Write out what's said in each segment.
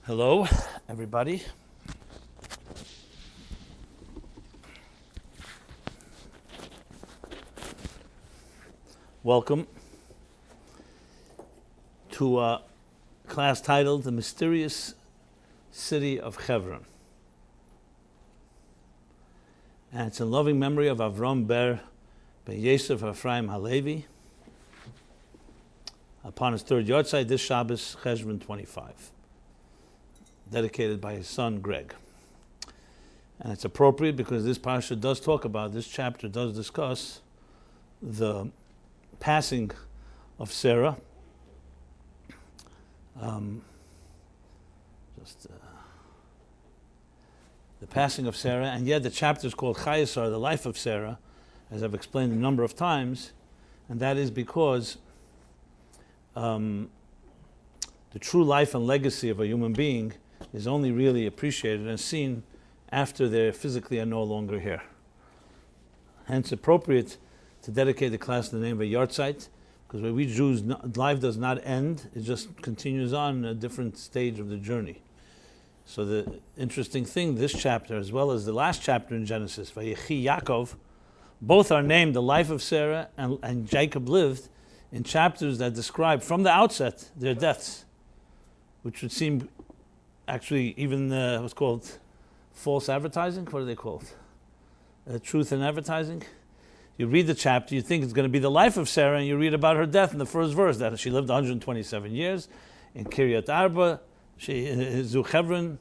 Hello, everybody. Welcome to a class titled The Mysterious City of Chevron. And it's in loving memory of Avram Ber Ben Yosef Ephraim Halevi upon his third yahrzeit this Shabbos, Cheshvan 25. Dedicated by his son Greg. And it's appropriate because this parsha does talk about, this chapter does discuss the passing of Sarah. The passing of Sarah, and yet the chapter is called Chayei Sarah, the life of Sarah, as I've explained a number of times, and that is because the true life and legacy of a human being is only really appreciated and seen after they physically are no longer here. Hence, appropriate to dedicate the class in the name of a yahrzeit, because when we Jews, life does not end; it just continues on in a different stage of the journey. So the interesting thing, this chapter, as well as the last chapter in Genesis, Vayechi Yaakov, both are named the life of Sarah and Jacob lived in chapters that describe from the outset their deaths, which would seem actually even what's called false advertising. What are they called? Truth in advertising. You read the chapter, you think it's going to be the life of Sarah, and you read about her death in the first verse, that she lived 127 years in Kiryat Arba, Zu Chevron,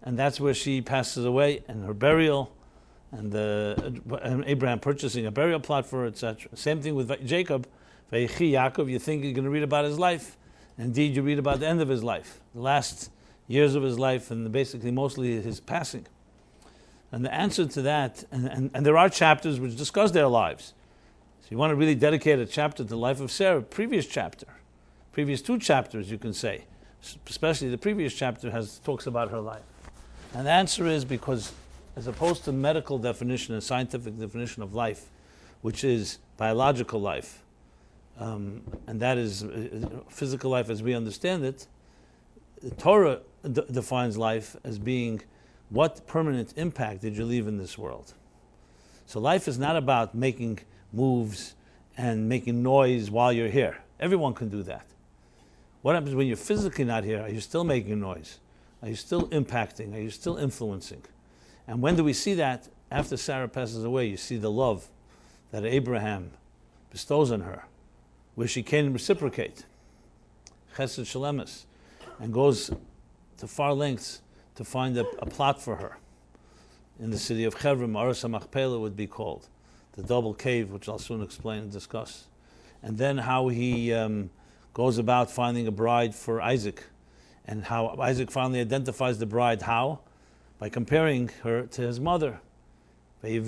and that's where she passes away, and her burial, and Abraham purchasing a burial plot for her, etc. Same thing with Jacob, Vayechi Yaakov. You think you're going to read about his life. Indeed, you read about the end of his life, the last years of his life, and basically mostly his passing. And the answer to that, and there are chapters which discuss their lives. So you want to really dedicate a chapter to the life of Sarah, previous two chapters, you can say. Especially the previous chapter talks about her life. And the answer is because, as opposed to medical definition and scientific definition of life, which is biological life, and that is physical life as we understand it, the Torah defines life as being what permanent impact did you leave in this world. So life is not about making moves and making noise while you're here. Everyone can do that. What happens when you're physically not here? Are you still making noise? Are you still impacting? Are you still influencing? And when do we see that? After Sarah passes away, you see the love that Abraham bestows on her, where she can reciprocate. Chesed Shalemus. And goes to far lengths to find a plot for her. In the city of Chevron, Ma'aras HaMachpelah would be called, the double cave, which I'll soon explain and discuss. And then how he goes about finding a bride for Isaac, and how Isaac finally identifies the bride. How? By comparing her to his mother. He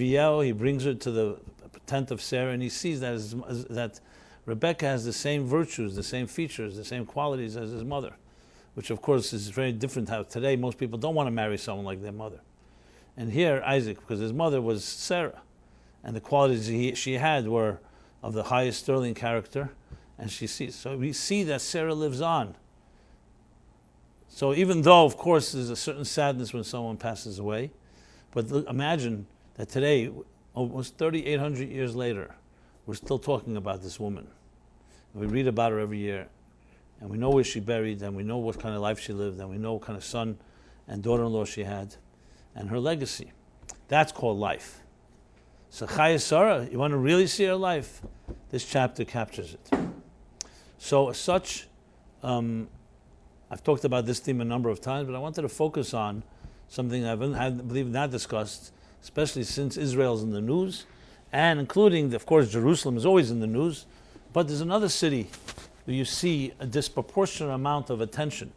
brings her to the tent of Sarah, and he sees that Rebecca has the same virtues, the same features, the same qualities as his mother, which of course is very different. How today most people don't want to marry someone like their mother. And here Isaac, because his mother was Sarah, and the qualities she had were of the highest sterling character, and so we see that Sarah lives on. So even though of course there's a certain sadness when someone passes away, but imagine that today, almost 3,800 years later, we're still talking about this woman. We read about her every year, and we know where she buried, and we know what kind of life she lived, and we know what kind of son and daughter-in-law she had, and her legacy. That's called life. So Chayei Sarah, you want to really see her life? This chapter captures it. So as such, I've talked about this theme a number of times, but I wanted to focus on something I believe not discussed, especially since Israel's in the news, and including, of course, Jerusalem is always in the news, but there's another city where you see a disproportionate amount of attention,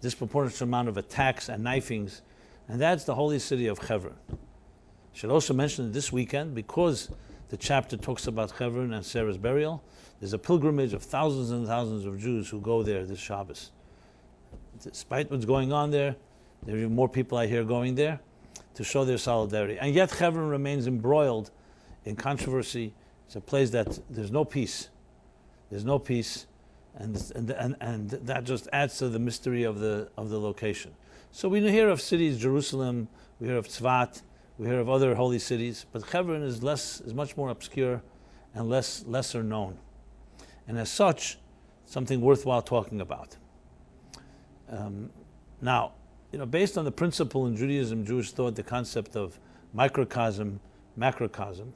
disproportionate amount of attacks and knifings, and that's the holy city of Chevron. I should also mention that this weekend, because the chapter talks about Chevron and Sarah's burial, there's a pilgrimage of thousands and thousands of Jews who go there this Shabbos. Despite what's going on there are even more people I hear going there to show their solidarity. And yet Chevron remains embroiled in controversy. It's a place that there's no peace. There's no peace. and that just adds to the mystery of the location. So we hear of cities, Jerusalem, we hear of Tzvat, we hear of other holy cities, but Chevron is much more obscure and lesser known, and as such, something worthwhile talking about. Now, based on the principle in Judaism, Jewish thought, the concept of microcosm, macrocosm.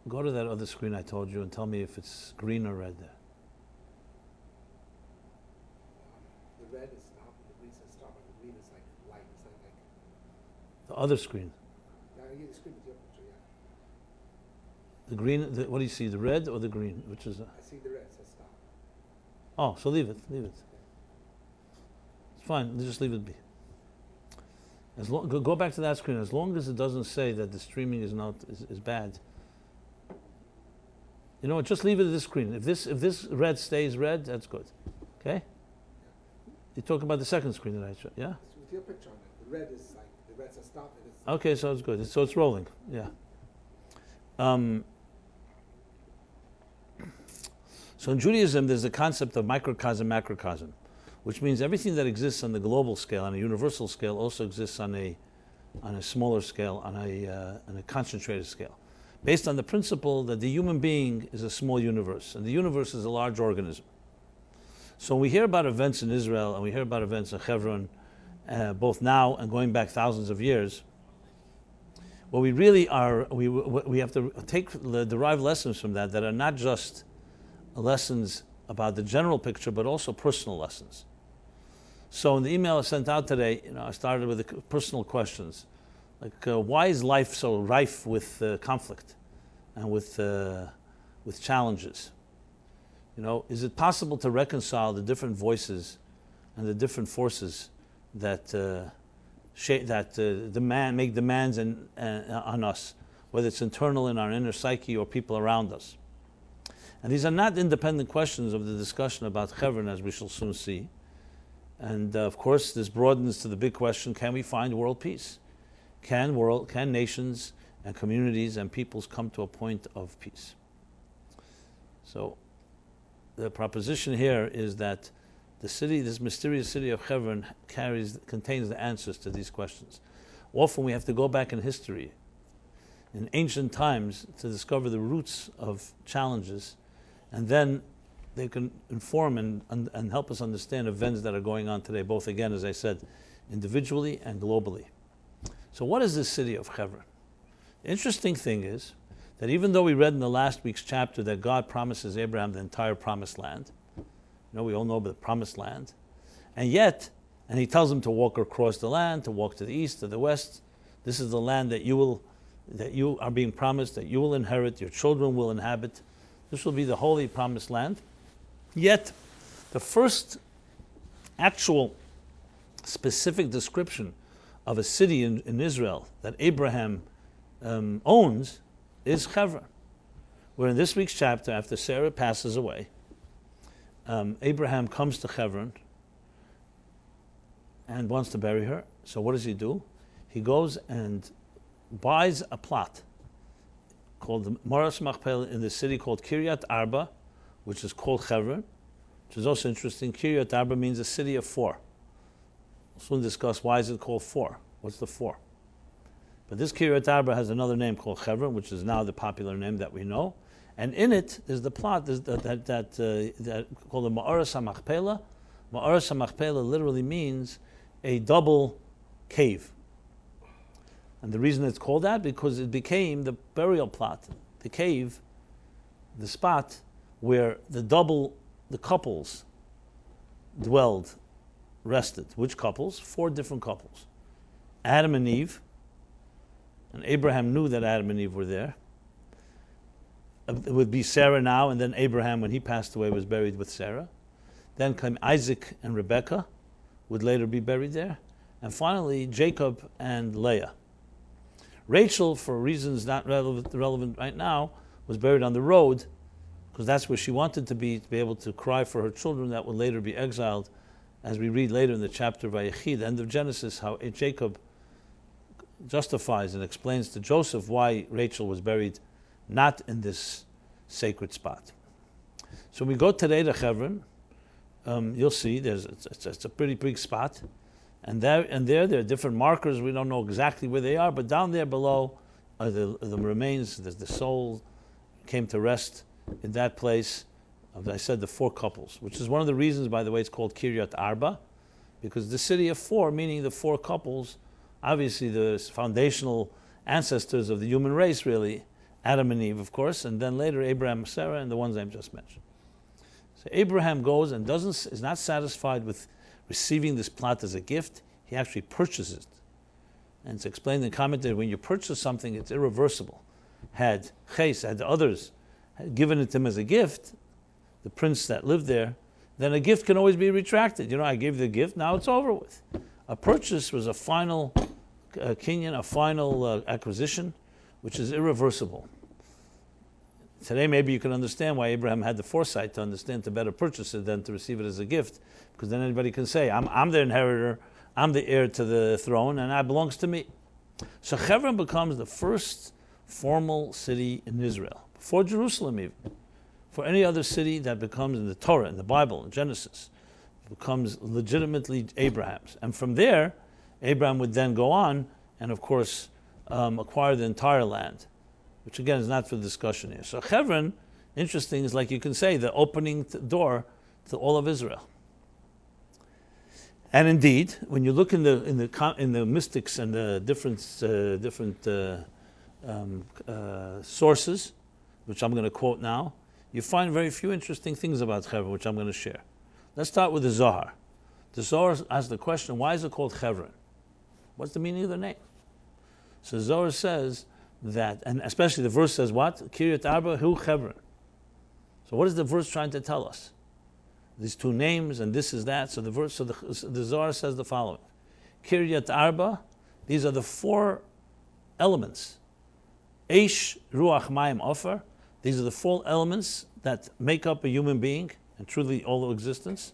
Go to that other screen I told you and tell me if it's green or red there. The red is stop, the green says stop, and the green is like light. It's like the other screen. Yeah, the screen with your picture, yeah. The green, what do you see, the red or the green? Which is I see the red, it says stop. Oh, so leave it. It's fine, just leave it be. Go back to that screen. As long as it doesn't say that the streaming is bad. You know what? Just leave it at this screen. If this red stays red, that's good. Okay? You're talking about the second screen that I showed, yeah? It's with your picture on it. The red is like, the red says stop. And it's Okay, so it's good. So it's rolling, yeah. So in Judaism, there's the concept of microcosm, macrocosm, which means everything that exists on the global scale, on a universal scale, also exists on a smaller scale, on a concentrated scale, based on the principle that the human being is a small universe, and the universe is a large organism. So when we hear about events in Israel, and we hear about events in Chevron, both now and going back thousands of years, what we really are, we have to derive lessons from that are not just lessons about the general picture, but also personal lessons. So in the email I sent out today, I started with the personal questions. Like, why is life so rife with conflict and with challenges? Is it possible to reconcile the different voices and the different forces that make demands on us, whether it's internal in our inner psyche or people around us? And these are not independent questions of the discussion about Chevron, as we shall soon see. And of course, this broadens to the big question: can we find world peace? Can nations and communities and peoples come to a point of peace? So the proposition here is that the city, this mysterious city of Chevron, contains the answers to these questions. Often we have to go back in history, in ancient times, to discover the roots of challenges, and then they can inform and help us understand events that are going on today, both, again, as I said, individually and globally. So what is this city of Chevron? The interesting thing is that even though we read in the last week's chapter that God promises Abraham the entire promised land, we all know about the promised land, and he tells him to walk across the land, to walk to the east, to the west. This is the land that you are being promised, that you will inherit, your children will inhabit. This will be the holy promised land. Yet, the first actual specific description of a city in Israel that Abraham owns is Chevron, where in this week's chapter, after Sarah passes away, Abraham comes to Chevron and wants to bury her. So what does he do? He goes and buys a plot called the Moras Machpelah in the city called Kiryat Arba, which is called Chevron, which is also interesting. Kiryat Arba means a city of four. We'll soon discuss why is it called four. What's the four? But this Kiryat Arba has another name called Chevron, which is now the popular name that we know. And in it is the plot that called the Ma'aras HaMachpelah. Ma'aras HaMachpelah literally means a double cave. And the reason it's called that, because it became the burial plot, the cave, the spot where the couples dwelled, rested. Which couples? 4 different couples. Adam and Eve, and Abraham knew that Adam and Eve were there. It would be Sarah now, and then Abraham, when he passed away, was buried with Sarah. Then came Isaac and Rebekah, would later be buried there. And finally, Jacob and Leah. Rachel, for reasons not relevant right now, was buried on the road, because that's where she wanted to be able to cry for her children that would later be exiled, as we read later in the chapter of Vayechi, the end of Genesis, how Jacob justifies and explains to Joseph why Rachel was buried not in this sacred spot. So we go today to Chevron. You'll see it's a pretty big spot, and there are different markers. We don't know exactly where they are, but down there below are the remains. The soul came to rest in that place of, I said, the four couples, which is one of the reasons, by the way, it's called Kiryat Arba, because the city of four, meaning the four couples, obviously the foundational ancestors of the human race, really, Adam and Eve, of course, and then later Abraham and Sarah, and the ones I just mentioned. So Abraham goes and is not satisfied with receiving this plot as a gift. He actually purchases it. And it's explained in the commentary, when you purchase something, it's irreversible. Had others had given it to him as a gift, the prince that lived there, then a gift can always be retracted. I gave you the gift, now it's over with. A purchase was a final kinyan, a final acquisition, which is irreversible. Today, maybe you can understand why Abraham had the foresight to understand to better purchase it than to receive it as a gift, because then anybody can say, I'm the inheritor, I'm the heir to the throne, and it belongs to me. So Chevron becomes the first formal city in Israel, before Jerusalem even. For any other city that becomes in the Torah, in the Bible, in Genesis, becomes legitimately Abraham's. And from there, Abraham would then go on and, of course, acquire the entire land, which again is not for discussion here. So Chevron, interesting, is like you can say the opening door to all of Israel. And indeed, when you look in the mystics and the different sources, which I'm going to quote now, you find very few interesting things about Chevron, which I'm going to share. Let's start with the Zohar. The Zohar asks the question, why is it called Chevron? What's the meaning of the name? So Zohar says that, and especially the verse says what? Kiryat Arba hu Chevron. So what is the verse trying to tell us? These two names and this is that. So the Zohar says the following. Kiryat Arba, these are the four elements. Eish, Ruach, Mayim, Ofer. These are the four elements that make up a human being and truly all of existence.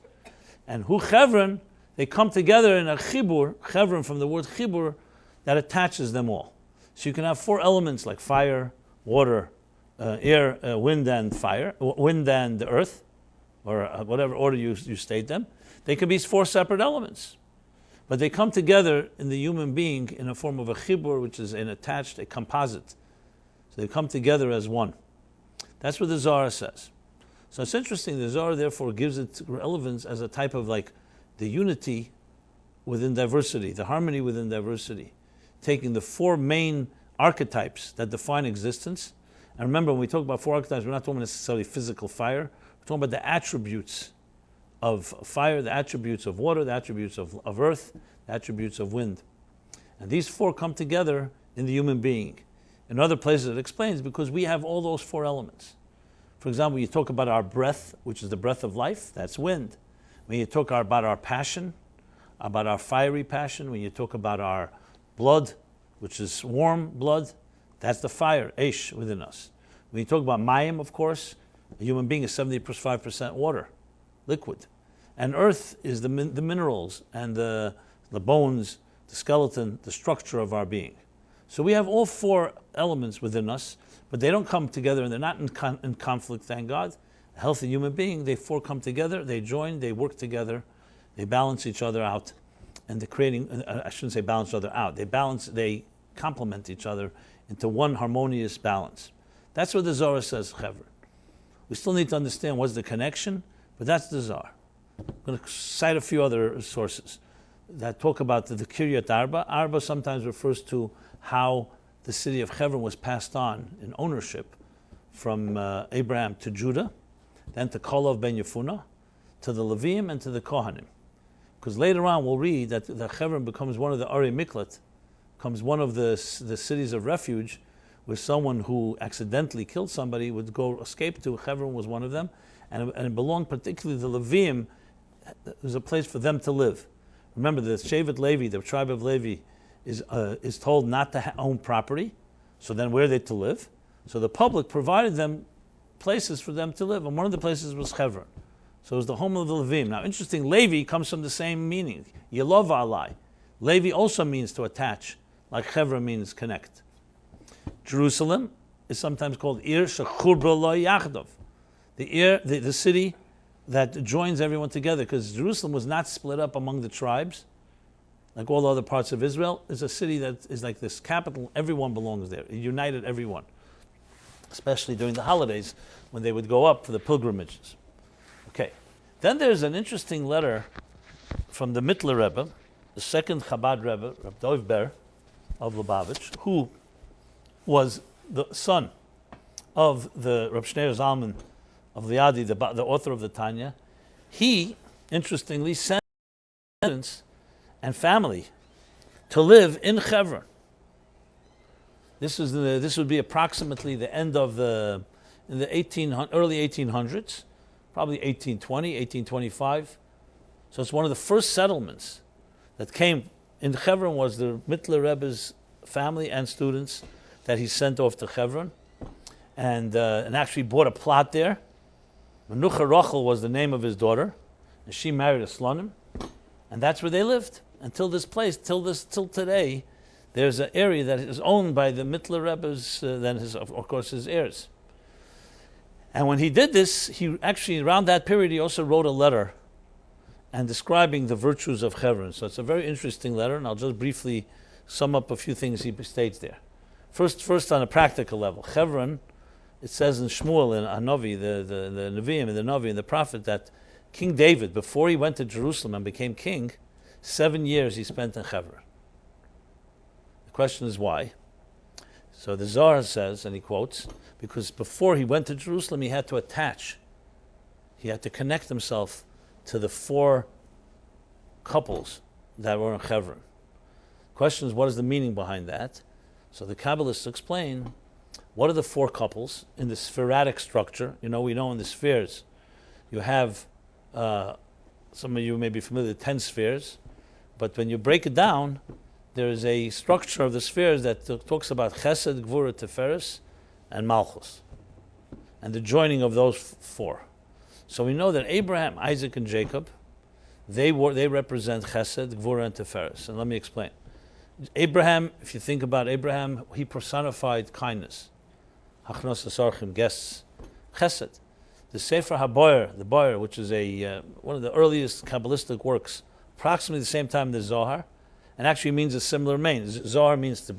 And hu Chevron, they come together in a chibur, Chevron from the word chibur, that attaches them all. So you can have four elements like fire, water, air, wind and earth, or whatever order you state them. They can be four separate elements. But they come together in the human being in a form of a chibur, which is an attached, a composite. So they come together as one. That's what the Zohar says. So it's interesting, the Zohar therefore gives it relevance as a type of like the unity within diversity, the harmony within diversity, taking the four main archetypes that define existence. And remember, when we talk about four archetypes, we're not talking necessarily physical fire, we're talking about the attributes of fire, the attributes of water, the attributes of earth, the attributes of wind. And these four come together in the human being. In other places it explains, because we have all those four elements. For example, you talk about our breath, which is the breath of life, that's wind. When you talk about our passion, about our fiery passion, when you talk about our blood, which is warm blood, that's the fire, Eish, within us. When you talk about Mayim, of course, a human being is 75% water, liquid. And earth is the minerals and the bones, the skeleton, the structure of our being. So we have all four elements within us, but they don't come together and they're not in conflict, thank God. A healthy human being, they four come together, they join, they work together, they balance each other out. And they're creating, I shouldn't say balance each other out, they complement each other into one harmonious balance. That's what the Zohar says, Chevron. We still need to understand what's the connection, but that's the Zohar. I'm going to cite a few other sources that talk about the Kiryat Arba. Arba sometimes refers to how the city of Chevron was passed on in ownership from Abraham to Judah, then to Kalev ben Yefunah, to the Levim and to the Kohanim. Because later on we'll read that the Chevron becomes one of the Arei Miklat, becomes one of the cities of refuge, where someone who accidentally killed somebody would go escape to. Chevron was one of them, and it belonged particularly to the Levim. It was a place for them to live. Remember, the Shevet Levi, the tribe of Levi, is told not to own property, so then where are they to live? So the public provided them places for them to live, and one of the places was Chevron. So it was the home of the Levim. Now, interesting, Levi comes from the same meaning, Yelova Alai. Levi also means to attach, like Chevron means connect. Jerusalem is sometimes called Ir Shechurba Lo Yachdov, the city that joins everyone together, because Jerusalem was not split up among the tribes, like all other parts of Israel. It's a city that is like this capital, everyone belongs there. It united everyone, especially during the holidays when they would go up for the pilgrimages. Okay, then there's an interesting letter from the Mittler Rebbe, the second Chabad Rebbe, Rabbi Dov Ber of Lubavitch, who was the son of the Reb Shneir Zalman of Liadi, the author of the Tanya. He, interestingly, sent parents and family to live in Chevron. This would be approximately the end of the early 1800s, probably 1820, 1825. So it's one of the first settlements that came in Chevron. Was the Mittler Rebbe's family and students that he sent off to Chevron, and actually bought a plot there. Menucha Rachel was the name of his daughter, and she married a Slonim, and that's where they lived until this place, till today. There's an area that is owned by the Mittler Rebbe's, of course, his heirs. And when he did this, he actually, around that period, he also wrote a letter and describing the virtues of Chevron. So it's a very interesting letter, and I'll just briefly sum up a few things he states there. First on a practical level, Chevron, it says in Shmuel, in Hanavi, the Nevi'im, the Navi, and the prophet, that King David, before he went to Jerusalem and became king, 7 years he spent in Chevron. The question is why? So the Zohar says, and he quotes, because before he went to Jerusalem, he had to connect himself to the 4 couples that were in Chevron. The question is, what is the meaning behind that? So the Kabbalists explain, what are the 4 couples in the spherotic structure? We know in the spheres, you have, some of you may be familiar with 10 spheres, but when you break it down, there is a structure of the spheres that talks about Chesed, Gvura, Tiferes, and Malchus, and the joining of those 4. So we know that Abraham, Isaac, and Jacob, they represent Chesed, Gvura, and Tiferes. And let me explain. Abraham, if you think about Abraham, he personified kindness. Hachnos Asarchim, guests. Chesed. The Sefer HaBoyer, the Boyer, which is one of the earliest Kabbalistic works, approximately the same time as Zohar, and actually means a similar meaning. Zohar means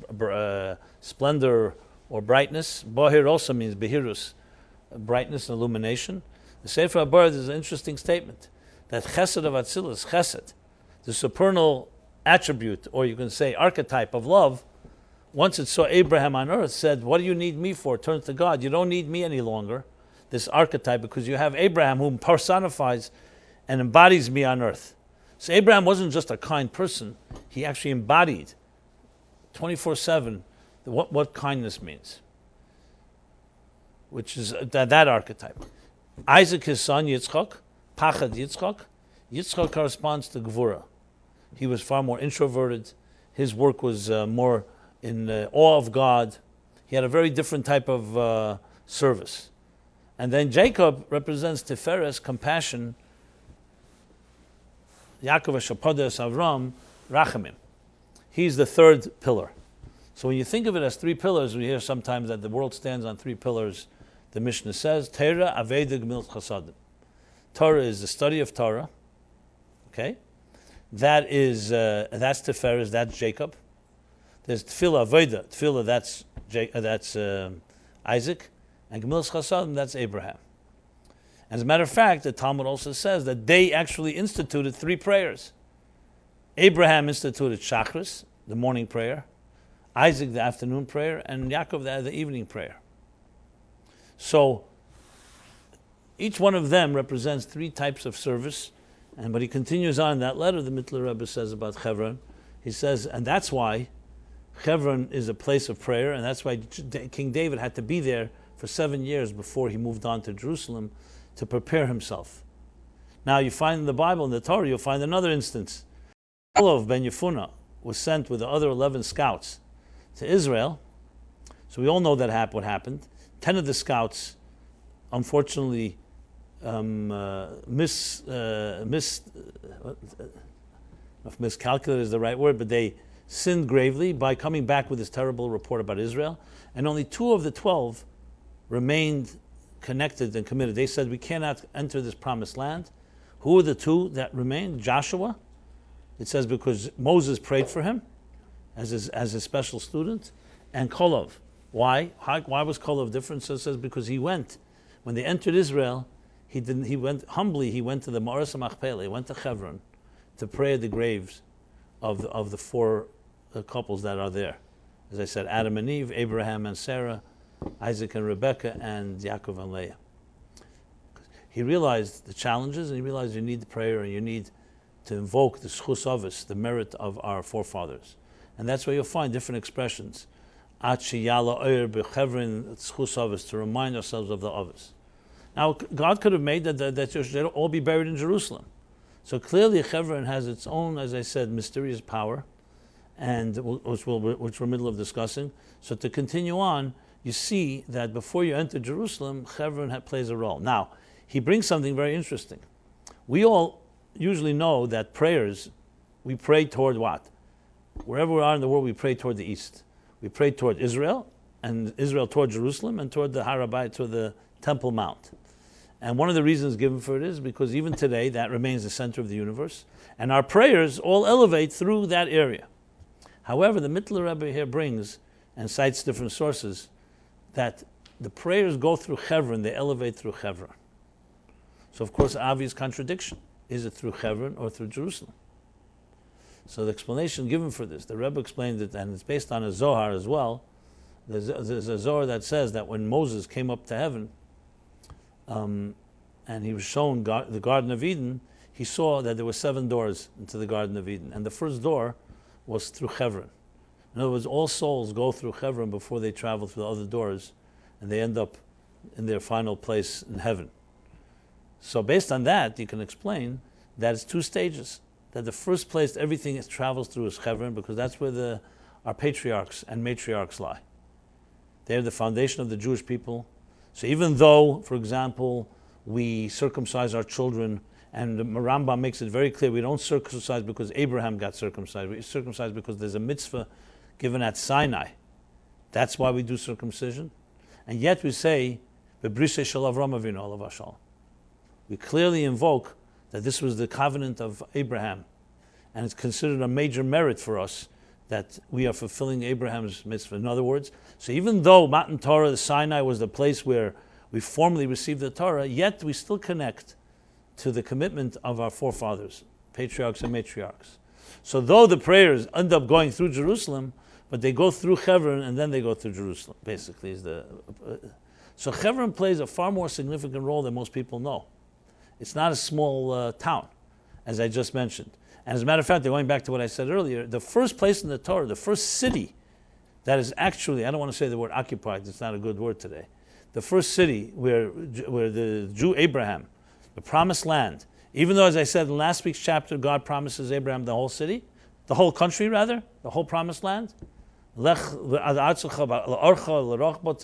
splendor or brightness. Boher also means behirus, brightness and illumination. The Sefer HaBoyer is an interesting statement that Chesed of Atzilus, Chesed, the supernal attribute, or you can say archetype of love, once it saw Abraham on earth, said, what do you need me for? Turn to God. You don't need me any longer, this archetype, because you have Abraham who personifies and embodies me on earth. So Abraham wasn't just a kind person, he actually embodied 24/7 what kindness means, which is that archetype. Isaac, his son, Yitzchak, Pachad Yitzchak. Yitzchak corresponds to Gvura. He was far more introverted. His work was more in awe of God. He had a very different type of service. And then Jacob represents Tiferes, compassion. Yaakov, Shapadas, Avram, Rachamim. He's the 3rd pillar. So when you think of it as 3 pillars, we hear sometimes that the world stands on 3 pillars. The Mishnah says, Torah, Aveda, Gemilut Chasadim. Torah is the study of Torah. Okay? That's Tiferes, that's Jacob. There's Tefillah, Aveda. Tefillah, that's Isaac. And Gemilut Chasadim, that's Abraham. As a matter of fact, the Talmud also says that they actually instituted 3 prayers. Abraham instituted Shachris, the morning prayer, Isaac, the afternoon prayer, and Yaakov, the evening prayer. So each one of them represents 3 types of service. And but he continues on that letter, the Mittler Rebbe says about Chevron. He says, and that's why Chevron is a place of prayer, and that's why King David had to be there for 7 years before he moved on to Jerusalem to prepare himself. Now you find in the Bible, in the Torah, you'll find another instance. Olav ben Yefunah was sent with the other 11 scouts to Israel. So we all know that what happened. 10 of the scouts, unfortunately, miscalculated is the right word, but sinned gravely by coming back with this terrible report about Israel, and only 2 of the 12 remained connected and committed. They said, we cannot enter this promised land. Who are the 2 that remained? Joshua, it says, because Moses prayed for him as his special student, and Kolov. Why? Why was Kolov different? So it says because he went, when they entered Israel, he went humbly, he went to the Ma'aras Machpelah, he went to Chevron to pray at the graves of the 4 couples that are there. As I said, Adam and Eve, Abraham and Sarah, Isaac and Rebekah, and Yaakov and Leah. He realized the challenges, and he realized you need the prayer, and you need to invoke the schus avos, the merit of our forefathers. And that's where you'll find different expressions. At sheyala oyer b'chevron schus avos, to remind ourselves of the avos. Now, God could have made that they'll all be buried in Jerusalem. So clearly Chevron has its own, as I said, mysterious power, and which we're in the middle of discussing. So to continue on, you see that before you enter Jerusalem, Chevron plays a role. Now, he brings something very interesting. We all usually know that prayers, we pray toward what? Wherever we are in the world, we pray toward the east. We pray toward Israel, and Israel toward Jerusalem, and toward the Harabai, toward the Temple Mount. And one of the reasons given for it is because even today, that remains the center of the universe, and our prayers all elevate through that area. However, the Mittler Rebbe here brings, and cites different sources, that the prayers go through Chevron, they elevate through Chevron. So of course, obvious contradiction. Is it through Chevron or through Jerusalem? So the explanation given for this, the Rebbe explained it, and it's based on a Zohar as well. There's a Zohar that says that when Moses came up to heaven, and he was shown the Garden of Eden, he saw that there were 7 doors into the Garden of Eden, and the first door was through Chevron. In other words, all souls go through Chevron before they travel through the other doors, and they end up in their final place in heaven. So based on that, you can explain that it's 2 stages. That the first place everything travels through is Chevron, because that's where our patriarchs and matriarchs lie. They're the foundation of the Jewish people. So even though, for example, we circumcise our children, and the Rambam makes it very clear, we don't circumcise because Abraham got circumcised. We circumcise because there's a mitzvah given at Sinai. That's why we do circumcision. And yet we say, B'brisei shel Avram Avinu alav hashalom. We clearly invoke that this was the covenant of Abraham. And it's considered a major merit for us that we are fulfilling Abraham's mitzvah. In other words, so even though Matan Torah, the Sinai, was the place where we formally received the Torah, yet we still connect to the commitment of our forefathers, patriarchs and matriarchs. So though the prayers end up going through Jerusalem, but they go through Chevron and then they go through Jerusalem, basically. So Chevron plays a far more significant role than most people know. It's not a small town, as I just mentioned. And as a matter of fact, going back to what I said earlier, the first place in the Torah, the first city that is actually, I don't want to say the word occupied, it's not a good word today. The first city where the Jew Abraham, the promised land, even though, as I said in last week's chapter, God promises Abraham the whole city, the whole country rather, the whole promised land, to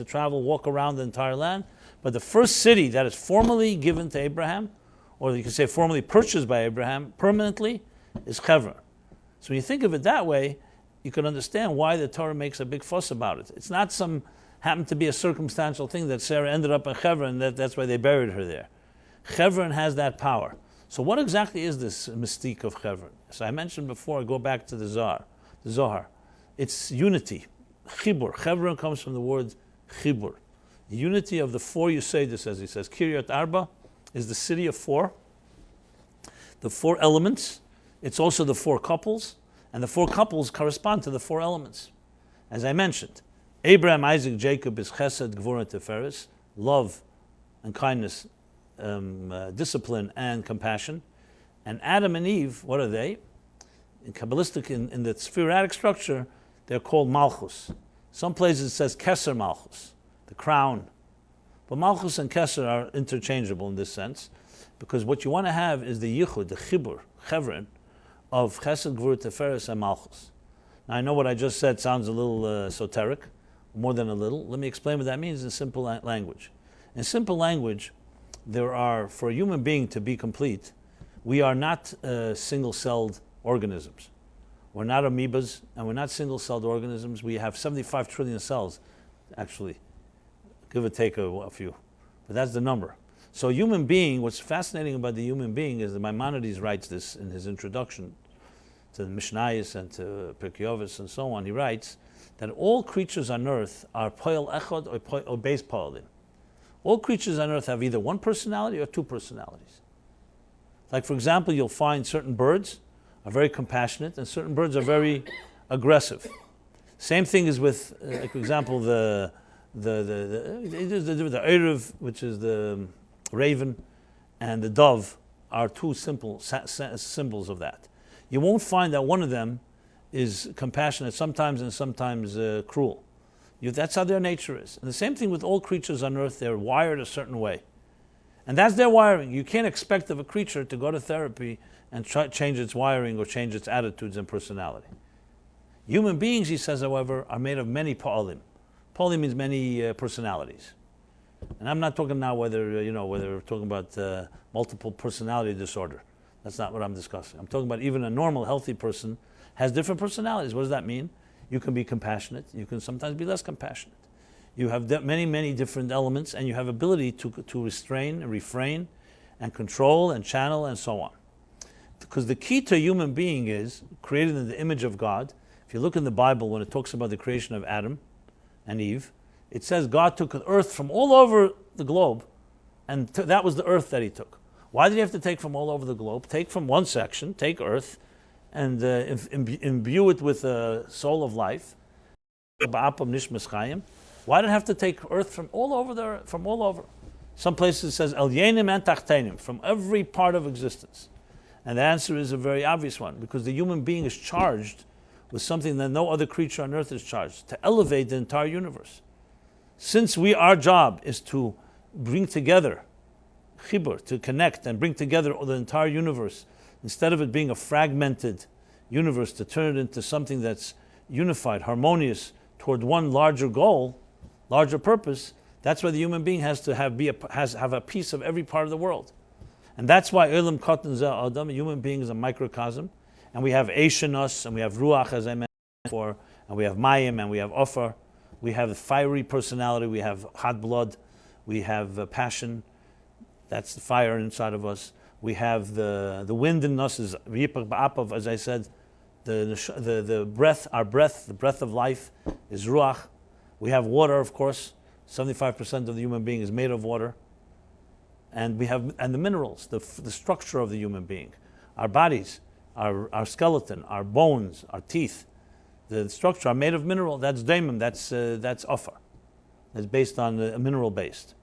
travel, walk around the entire land. But the first city that is formally given to Abraham, or you can say formally purchased by Abraham permanently, is Chevron. So when you think of it that way, you can understand why the Torah makes a big fuss about it. It's not happened to be a circumstantial thing that Sarah ended up in Chevron, that's why they buried her there. Chevron has that power. So what exactly is this mystique of Chevron? So I mentioned before, I go back to the Zohar. It's unity, chibur. Chevron comes from the word chibur. The unity of the 4 Yuseidus, as he says. Kiryat Arba is the city of 4. The 4 elements. It's also the 4 couples. And the 4 couples correspond to the 4 elements. As I mentioned, Abraham, Isaac, Jacob is chesed, gvura, teferes, love and kindness, discipline and compassion. And Adam and Eve, what are they? In Kabbalistic, in the Sphiratic structure, they're called Malchus. Some places it says Keser Malchus, the crown. But Malchus and Keser are interchangeable in this sense, because what you want to have is the Yichud, the Chibur, Chevron, of Chesed, Gvur, Teferes, and Malchus. Now I know what I just said sounds a little esoteric, more than a little. Let me explain what that means in simple language. In simple language, for a human being to be complete, we are not single-celled organisms. We're not amoebas, and we're not single-celled organisms. We have 75 trillion cells, actually, give or take a few. But that's the number. So a human being, what's fascinating about the human being is that Maimonides writes this in his introduction to the Mishnayos and to Pirkei Avos and so on. He writes that all creatures on earth are poel echad or beis poelim. All creatures on earth have either one personality or two personalities. Like, for example, you'll find certain birds are very compassionate and certain birds are very aggressive. Same thing is with, like, for example, the erev, which is the raven, and the dove are two simple symbols of that. You won't find that one of them is compassionate sometimes and sometimes cruel. That's how their nature is. And the same thing with all creatures on earth, they're wired a certain way. And that's their wiring. You can't expect of a creature to go to therapy and change its wiring or change its attitudes and personality. Human beings, he says, however, are made of many pa'alim. Pa'alim means many personalities. And I'm not talking now whether we're talking about multiple personality disorder. That's not what I'm discussing. I'm talking about even a normal, healthy person has different personalities. What does that mean? You can be compassionate. You can sometimes be less compassionate. You have many, many different elements, and you have ability to restrain and refrain and control and channel and so on. Because the key to a human being is created in the image of God. If you look in the Bible, when it talks about the creation of Adam and Eve, it says God took earth from all over the globe, and that was the earth that he took. Why did he have to take from all over the globe? Take from one section, take earth, and imbue it with a soul of life. Why did it have to take earth from all over? From all over. Some places it says el yenim and tachtenim, from every part of existence. And the answer is a very obvious one, because the human being is charged with something that no other creature on earth is charged, to elevate the entire universe. Since our job is to bring together, chibur, to connect and bring together the entire universe, instead of it being a fragmented universe, to turn it into something that's unified, harmonious, toward one larger goal, larger purpose, that's why the human being has to have a piece of every part of the world. And that's why Elam Katan Zeh Adam, a human being, is a microcosm. And we have Eish in us, and we have Ruach, as I mentioned before, and we have Mayim, and we have Ofer. We have a fiery personality, we have hot blood, we have passion. That's the fire inside of us. We have the wind in us, is Yipach Ba'apav, as I said. The breath, our breath, the breath of life is Ruach. We have water, of course. 75% of the human being is made of water. And we have the minerals, the structure of the human being. Our bodies, our skeleton, our bones, our teeth, the structure are made of mineral. That's daimon, that's offer. That's based on a mineral based.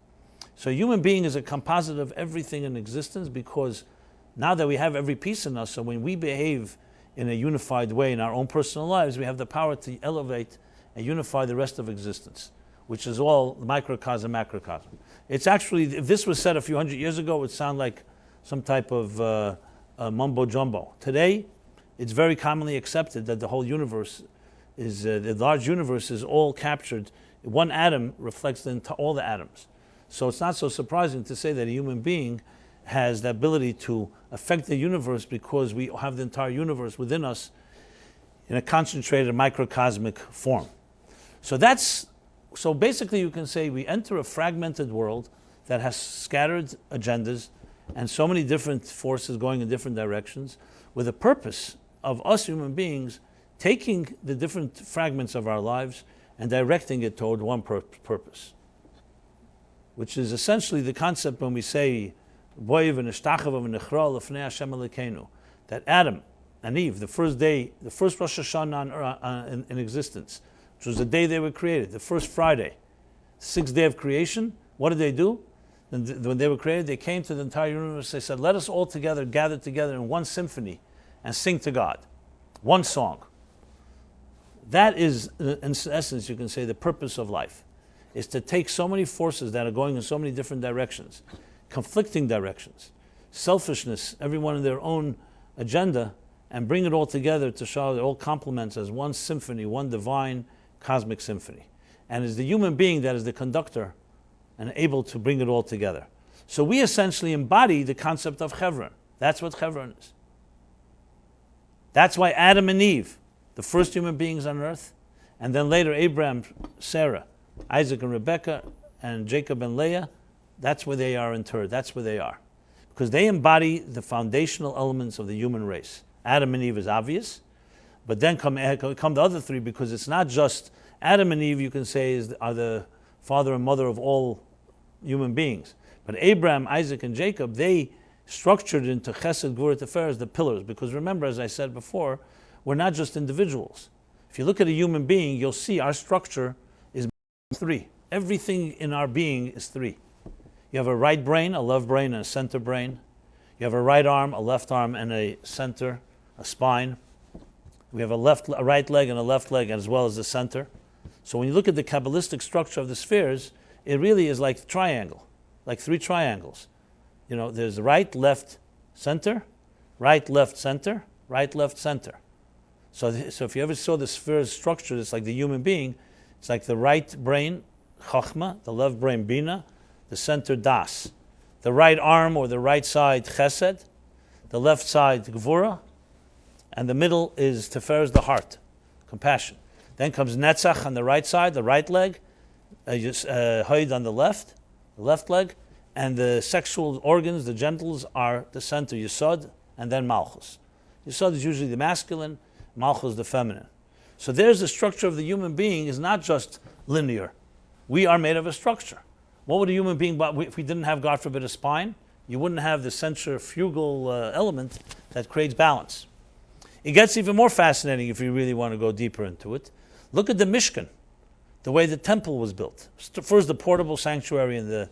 So a human being is a composite of everything in existence, because now that we have every piece in us, so when we behave in a unified way in our own personal lives, we have the power to elevate and unify the rest of existence, which is all microcosm, macrocosm. It's actually, if this was said a few hundred years ago, it would sound like some type of mumbo jumbo. Today, it's very commonly accepted that the whole universe is, the large universe is all captured. One atom reflects all the atoms. So it's not so surprising to say that a human being has the ability to affect the universe, because we have the entire universe within us in a concentrated microcosmic form. So basically you can say we enter a fragmented world that has scattered agendas and so many different forces going in different directions, with a purpose of us human beings taking the different fragments of our lives and directing it toward one purpose, which is essentially the concept when we say that Adam and Eve, the first Rosh Hashanah in existence, which was the day they were created, the first Friday, sixth day of creation, what did they do? When they were created, they came to the entire universe. They said, let us all together gather together in one symphony and sing to God, one song. That is, in essence, you can say, the purpose of life, is to take so many forces that are going in so many different directions, conflicting directions, selfishness, everyone in their own agenda, and bring it all together to show it all complements as one symphony, one divine cosmic symphony. And it's the human being that is the conductor and able to bring it all together. So we essentially embody the concept of Chevron. That's what Chevron is. That's why Adam and Eve the first human beings on earth, and then later Abraham, Sarah, Isaac and Rebekah, and Jacob and Leah, that's where they are interred. That's where they are. Because they embody the foundational elements of the human race. Adam and Eve is obvious, but then come the other three, because it's not just Adam and Eve, you can say, are the father and mother of all human beings. But Abraham, Isaac, and Jacob, they structured into Chesed, Gvura, Tiferes, the pillars. Because remember, as I said before, we're not just individuals. If you look at a human being, you'll see our structure is three. Everything in our being is three. You have a right brain, a left brain, and a center brain. You have a right arm, a left arm, and a center, a spine. We have a right leg and a left leg, as well as the center. So when you look at the Kabbalistic structure of the spheres, it really is like a triangle, like three triangles. You know, there's right, left, center, right, left, center, right, left, center. So if you ever saw the sphere's structure, it's like the human being. It's like the right brain, Chachma, the left brain, Bina, the center, Das. The right arm or the right side, Chesed, the left side, Gvura, and the middle is Tiferes, the heart, compassion. Then comes Netzach on the right side, the right leg, Hoid on the left leg, and the sexual organs, the genitals, are the center, Yesod, and then Malchus. Yesod is usually the masculine, Malchus the feminine. So there's the structure of the human being is not just linear. We are made of a structure. What would a human being, if we didn't have, God forbid, a spine? You wouldn't have the centrifugal element that creates balance. It gets even more fascinating if you really want to go deeper into it. Look at the Mishkan, the way the temple was built. First, the portable sanctuary in the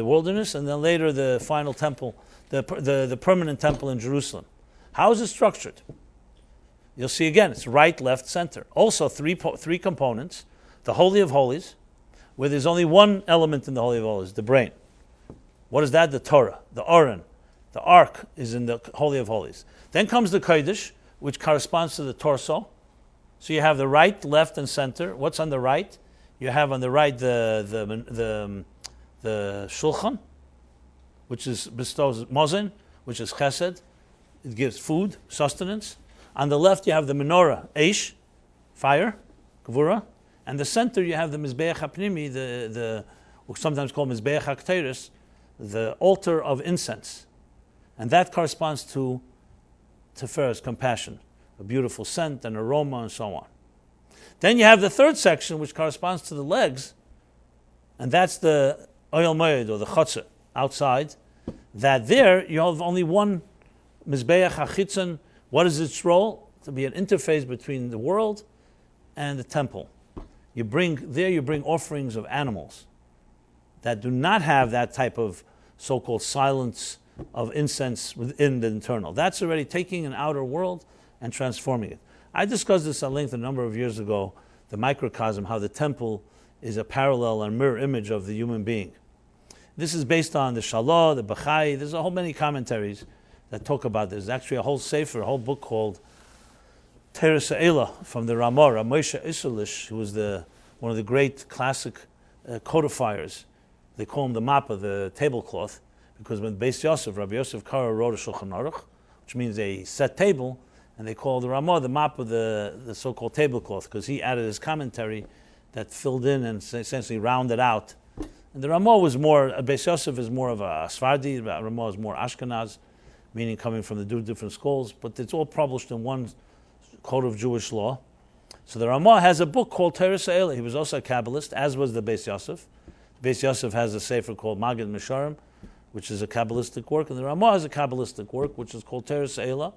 wilderness, and then later the final temple, the permanent temple in Jerusalem. How is it structured? You'll see again, it's right, left, center. Also, three components: the Holy of Holies, where there's only one element in the Holy of Holies, the brain. What is that? The Torah, the Aron. The Ark is in the Holy of Holies. Then comes the Kodesh, which corresponds to the torso. So you have the right, left, and center. What's on the right? You have on the right the Shulchan, which bestows Mozen, which is Chesed. It gives food, sustenance. On the left you have the menorah, Eish, fire, Gvura. And the center you have the Mizbeach HaPnimi, the sometimes called Mizbeach HaKteris, the altar of incense. And that corresponds to Tiferes, compassion, a beautiful scent, an aroma, and so on. Then you have the third section, which corresponds to the legs, and that's the Oyel Moed, or the Chotzer, outside. That there, you have only one Mizbeach HaChitzon. What is its role? To be an interface between the world and the temple. You bring offerings of animals that do not have that type of so-called silence of incense within the internal. That's already taking an outer world and transforming it. I discussed this at length a number of years ago, the microcosm, how the temple is a parallel and mirror image of the human being. This is based on the Shalah, the Bachai. There's a whole many commentaries that talk about this. There's actually a whole sefer, a whole book called Chayei Sarah from the Ramah, Moshe Isserlish, who was one of the great classic codifiers. They call him the Mappa, the tablecloth, because when Beis Yosef, Rabbi Yosef Karo wrote a Shulchan Aruch, which means a set table, and they call the Ramah the Mappa, the so-called tablecloth, because he added his commentary that filled in and essentially rounded out. And the Ramah was more, Beis Yosef is more of a Sfardi, Ramah is more Ashkenaz, meaning coming from the different schools, but it's all published in one code of Jewish law. So the Ramah has a book called Chayei Sarah. He was also a Kabbalist, as was the Beis Yosef. Beis Yosef has a sefer called Magid Misharim, which is a Kabbalistic work, and the Ramah has a Kabbalistic work, which is called Chayei Sarah,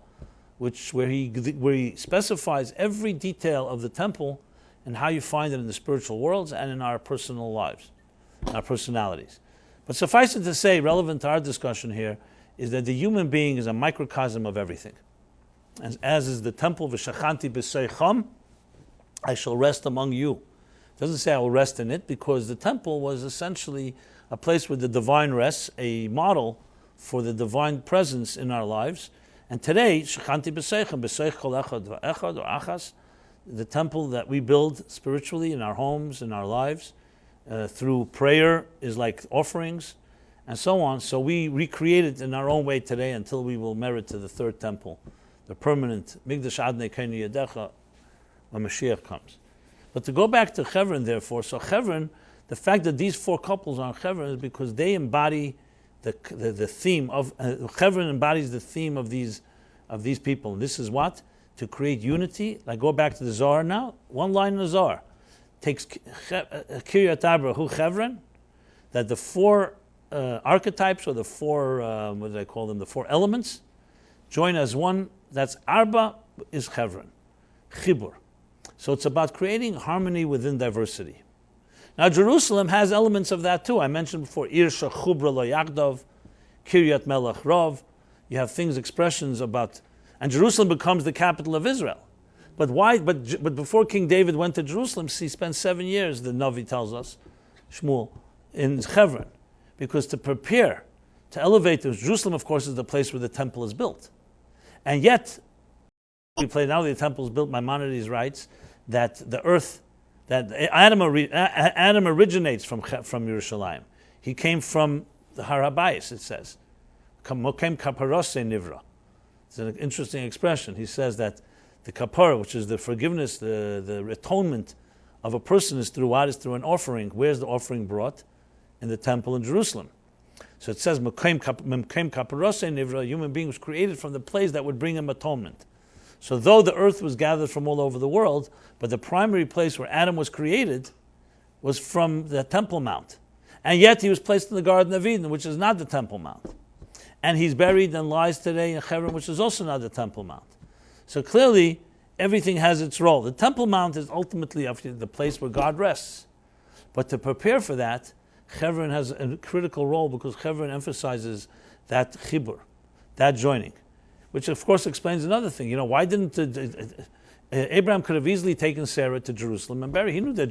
where he specifies every detail of the temple and how you find it in the spiritual worlds and in our personal lives, our personalities. But suffice it to say, relevant to our discussion here, is that the human being is a microcosm of everything. As is the temple, V'shachanti b'seicham, I shall rest among you. It doesn't say I will rest in it, because the temple was essentially a place where the divine rests, a model for the divine presence in our lives. And today, Shachanti b'seichem, b'seich kol echad v'echad, or achas, the temple that we build spiritually in our homes, in our lives, through prayer, is like offerings, and so on. So we recreate it in our own way today until we will merit to the third temple, the permanent Migdash Adnei Keinu Yadecha, when Mashiach comes. But to go back to Chevron, therefore, so Chevron, the fact that these 4 couples are on Chevron is because they embody the theme of Chevron embodies the theme of these people. And this is what? To create unity. Like go back to the Zohar now. One line in the Zohar takes Kiryat Arba Hu Chevron, that the 4 archetypes, or the 4 what do I call them? The 4 elements join as one. That's Arba is Chevron, Chibur. So it's about creating harmony within diversity. Now Jerusalem has elements of that too. I mentioned before, Ir Shechubra Lo Yagdov, Kiryat Melech Rov. You have things, expressions about, and Jerusalem becomes the capital of Israel. But why? But before King David went to Jerusalem, he spent 7 years, the Navi tells us, Shmuel, in Chevron, because to prepare, to elevate Jerusalem, of course, is the place where the temple is built. And yet, now the temple is built, Maimonides writes that the earth, that Adam originates from Yerushalayim. He came from the Har HaBayis, it says. Mokem kaparose nivra. It's an interesting expression. He says that the kapara, which is the forgiveness, the atonement of a person, is through what? Is through an offering. Where's the offering brought? In the temple in Jerusalem. So it says, Mokem kaparose nivra, a human being was created from the place that would bring him atonement. So though the earth was gathered from all over the world, but the primary place where Adam was created was from the Temple Mount. And yet he was placed in the Garden of Eden, which is not the Temple Mount. And he's buried and lies today in Chevron, which is also not the Temple Mount. So clearly, everything has its role. The Temple Mount is ultimately the place where God rests. But to prepare for that, Chevron has a critical role, because Chevron emphasizes that chibur, that joining. Which of course explains another thing. Why didn't Abraham could have easily taken Sarah to Jerusalem and buried? He knew that